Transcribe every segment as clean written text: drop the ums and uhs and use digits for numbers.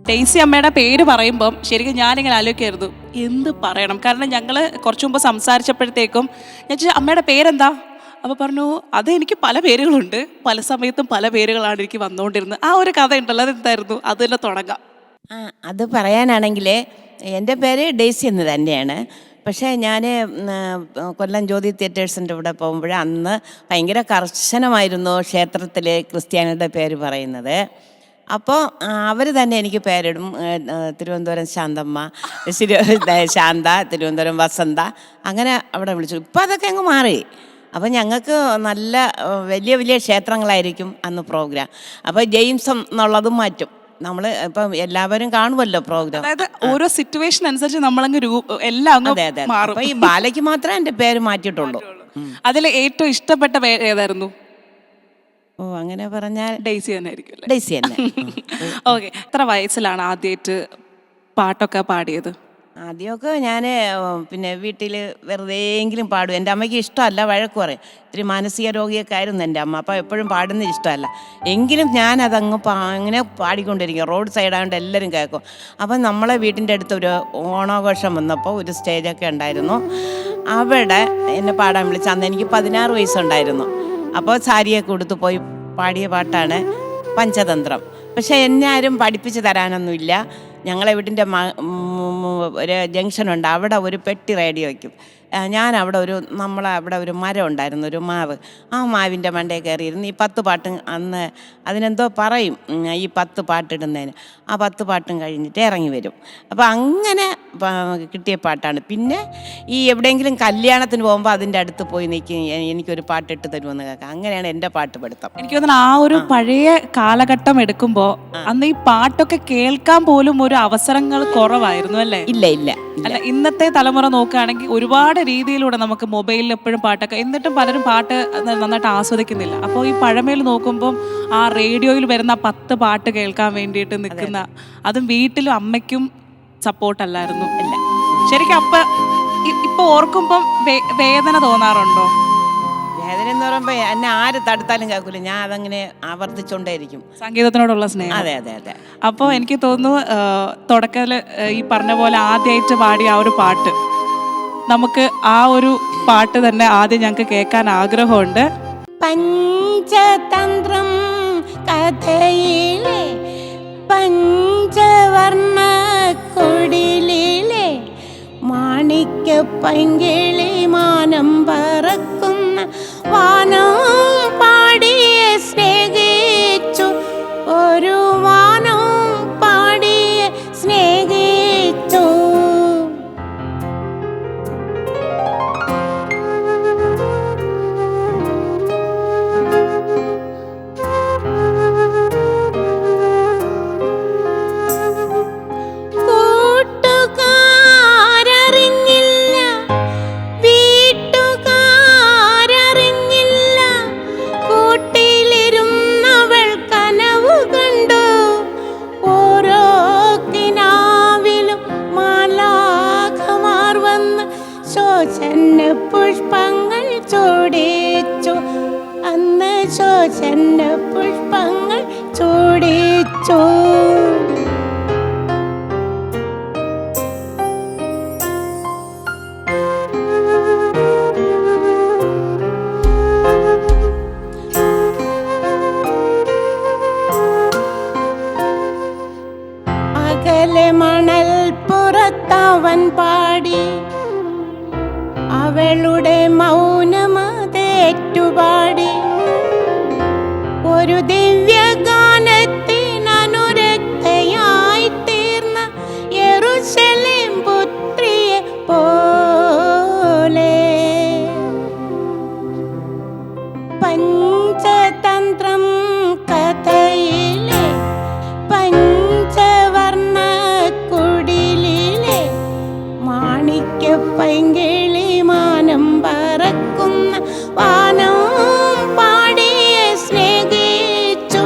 Daisy അമ്മയുടെ പേര് പറയുമ്പം ശരിക്കും ഞാനിങ്ങനെ ആലോചിക്കായിരുന്നു എന്ത് പറയണം. കാരണം ഞങ്ങൾ കുറച്ചു മുമ്പ് സംസാരിച്ചപ്പോഴത്തേക്കും ഞാൻ ചോദിച്ചു അമ്മയുടെ പേരെന്താ. അപ്പോൾ പറഞ്ഞു അത് എനിക്ക് പല പേരുകളുണ്ട്, പല സമയത്തും പല പേരുകളാണ് എനിക്ക് വന്നുകൊണ്ടിരുന്നത്. ആ ഒരു കഥ ഉണ്ടല്ലോ, അതെന്തായിരുന്നു? അത് തന്നെ തുടങ്ങാം. അത് പറയാനാണെങ്കിൽ എൻ്റെ പേര് ഡെയ്സി എന്ന് തന്നെയാണ്. പക്ഷേ ഞാൻ കൊല്ലം ജ്യോതി തിയേറ്റേഴ്സിൻ്റെ ഇവിടെ പോകുമ്പോൾ അന്ന് ഭയങ്കര കർശനമായിരുന്നു ക്ഷേത്രത്തിൽ ക്രിസ്ത്യാനിയുടെ പേര് പറയുന്നത്. അപ്പോൾ അവർ തന്നെ എനിക്ക് പേരിടും. തിരുവനന്തപുരം ശാന്തമ്മ, ശാന്ത, തിരുവനന്തപുരം വസന്ത, അങ്ങനെ അവിടെ വിളിച്ചു. ഇപ്പോൾ അതൊക്കെ അങ്ങ് മാറി. അപ്പം ഞങ്ങൾക്ക് നല്ല വലിയ വലിയ ക്ഷേത്രങ്ങളായിരിക്കും അന്ന് പ്രോഗ്രാം. അപ്പോൾ ജെയിംസ് എന്നുള്ളതും മാറ്റും. നമ്മൾ ഇപ്പം എല്ലാവരും കാണുമല്ലോ പ്രോഗ്രാം. അതായത് ഓരോ സിറ്റുവേഷൻ അനുസരിച്ച് നമ്മളങ്ങ് എല്ലാം അങ്ങ് മാറും. അപ്പോൾ ഈ ബാലയ്ക്ക് മാത്രമേ എൻ്റെ പേര് മാറ്റിയിട്ടുള്ളൂ. അതിൽ ഏറ്റവും ഇഷ്ടപ്പെട്ട പേര് ഏതായിരുന്നു? അങ്ങനെ പറഞ്ഞാൽ ഡെയ്സി തന്നെ ആയിരിക്കും. ഡെയ്സി തന്നെ. ഓക്കെ. എത്ര വയസ്സിലാണ് ആദ്യമായിട്ട് പാട്ടൊക്കെ പാടിയത്? ആദ്യമൊക്കെ ഞാൻ പിന്നെ വീട്ടിൽ വെറുതെയെങ്കിലും പാടും. എൻ്റെ അമ്മയ്ക്ക് ഇഷ്ടമല്ല, വഴക്ക് പറയും. ഇത്തിരി മാനസിക രോഗിയൊക്കെ ആയിരുന്നു എൻ്റെ അമ്മ. അപ്പോൾ എപ്പോഴും പാടുന്നത് ഇഷ്ടമല്ല. എങ്കിലും ഞാനതങ്ങ് അങ്ങനെ പാടിക്കൊണ്ടിരിക്കും. റോഡ് സൈഡായതുകൊണ്ട് എല്ലാവരും കേൾക്കും. അപ്പം നമ്മളെ വീട്ടിൻ്റെ അടുത്ത് ഒരു ഓണാഘോഷം വന്നപ്പോൾ ഒരു സ്റ്റേജൊക്കെ ഉണ്ടായിരുന്നു. അവിടെ എന്നെ പാടാൻ വിളിച്ച്. അന്ന് എനിക്ക് 16 വയസ്സുണ്ടായിരുന്നു. അപ്പോൾ സാരിയൊക്കെ ഉടുത്ത് പോയി പാടിയ പാട്ടാണ് പഞ്ചതന്ത്രം. പക്ഷേ എന്നെ ആരും പഠിപ്പിച്ച് തരാനൊന്നുമില്ല. ഞങ്ങളെ വീട്ടിൻ്റെ ഒരു ജംഗ്ഷനുണ്ട്, അവിടെ ഒരു പെട്ടി റേഡിയോ വയ്ക്കും. ഞാൻ അവിടെ അവിടെ ഒരു മരം ഉണ്ടായിരുന്നു, ഒരു മാവ്. ആ മാവിൻ്റെ മണ്ടയിൽ കയറിയിരുന്ന് ഈ 10 പാട്ടും, അന്ന് അതിനെന്തോ പറയും ഈ 10 പാട്ടിടുന്നതിന്, ആ 10 പാട്ടും കഴിഞ്ഞിട്ട് ഇറങ്ങി വരും. അപ്പോൾ അങ്ങനെ കിട്ടിയ പാട്ടാണ്. പിന്നെ ഈ എവിടെയെങ്കിലും കല്യാണത്തിന് പോകുമ്പോൾ അതിൻ്റെ അടുത്ത് പോയി നിൽക്കും, എനിക്കൊരു പാട്ടിട്ട് തരുമെന്ന് കേൾക്കാം. അങ്ങനെയാണ് എൻ്റെ പാട്ട് പഠിത്തം. എനിക്ക് തോന്നുന്നു ആ ഒരു പഴയ കാലഘട്ടം എടുക്കുമ്പോൾ അന്ന് ഈ പാട്ടൊക്കെ കേൾക്കാൻ പോലും ഒരു അവസരങ്ങൾ കുറവായിരുന്നു അല്ലേ? ഇല്ല ഇല്ല അല്ല, ഇന്നത്തെ തലമുറ നോക്കുകയാണെങ്കിൽ ഒരുപാട് രീതിയിലൂടെ നമുക്ക് മൊബൈലിൽ എപ്പോഴും പാട്ടൊക്കെ, എന്നിട്ടും പലരും പാട്ട് നന്നായിട്ട് ആസ്വദിക്കുന്നില്ല. അപ്പോൾ ഈ പഴമയിൽ നോക്കുമ്പം ആ റേഡിയോയിൽ വരുന്ന 10 പാട്ട് കേൾക്കാൻ വേണ്ടിയിട്ട് നിൽക്കുന്ന, അതും വീട്ടിലും അമ്മയ്ക്കും സപ്പോർട്ടല്ലായിരുന്നു. ഇല്ല. ശരിക്കും അപ്പം ഇപ്പൊ ഓർക്കുമ്പം വേദന തോന്നാറുണ്ടോ? വേദന എന്ന് പറയുമ്പോൾ എന്നെ ആര് തടുത്താലും കേൾക്കില്ല. ഞാൻ അതങ്ങനെ ആവർത്തിച്ചുകൊണ്ടേയിരിക്കും. സംഗീതത്തിനോടുള്ള സ്നേഹം. അതെ അതെ അതെ. അപ്പോൾ എനിക്ക് തോന്നുന്നു തുടക്കത്തിൽ ഈ പറഞ്ഞ പോലെ ആദ്യമായിട്ട് പാടിയ ആ ഒരു പാട്ട്, നമുക്ക് ആ ഒരു പാട്ട് തന്നെ ആദ്യം ഞങ്ങൾക്ക് കേൾക്കാൻ ആഗ്രഹമുണ്ട്. പഞ്ചതന്ത്രം കഥയിലെ പഞ്ചവർണ്ണ കൊടിലിലെ മാണിക്യ പൈങ്കിളി മാനം പറക്കുന്ന വാനം പാടിയെ സ്നേഹിച്ചു, ഒരു വാനം പാടിയെ സ്നേഹിച്ചു. പുഷ്പങ്ങൾ ചൂടിച്ചു, അന്ന് ശോചന പുഷ്പങ്ങൾ ചൂടിച്ചു. അകലെ മണൽ പുറത്തവൻ പാടി, അവളുടെ മൗനമതേറ്റുപാടി, ഒരു ദിവ്യഗാനത്തിനനുരക്തയായി തീർന്ന യെരൂശലേം പുത്രിയെ പോലെ. പഞ്ചതന്ത്രം കഥയിലെ പഞ്ചവർണ്ണ കുടിലിലെ മാണിക്യ പൈങ്കിളി മാനം പറക്കുന്ന വാനം പാടിയെ സ്നേഹിച്ചു,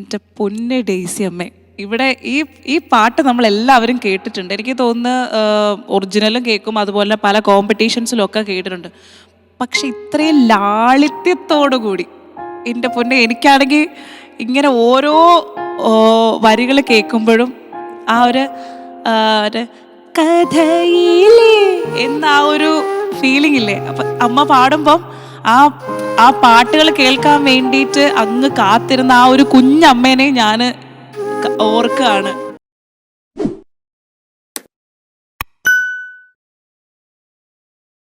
എൻ്റെ പൊന്നെ ഡെയ്സി അമ്മേ, ഇവിടെ ഈ പാട്ട് നമ്മൾ എല്ലാവരും കേട്ടിട്ടുണ്ട്. എനിക്ക് തോന്നുന്നു ഒറിജിനലും കേൾക്കും, അതുപോലെ പല കോമ്പറ്റീഷൻസിലും ഒക്കെ കേട്ടിട്ടുണ്ട്. പക്ഷെ ഇത്രയും ലാളിത്യത്തോടു കൂടി എൻ്റെ പൊന്നെ, എനിക്കാണെങ്കിൽ ഇങ്ങനെ ഓരോ വരികൾ കേൾക്കുമ്പോഴും ആ ഒരു കഥയിലേ എന്ന ആ ഒരു ഫീലിംഗ് ഇല്ലേ, അപ്പം അമ്മ പാടുമ്പം ആ പാട്ടുകൾ കേൾക്കാൻ വേണ്ടിയിട്ട് അങ്ങ് കാത്തിരുന്ന ആ ഒരു കുഞ്ഞമ്മേനെ ഞാൻ ഓർക്കുകയാണ്.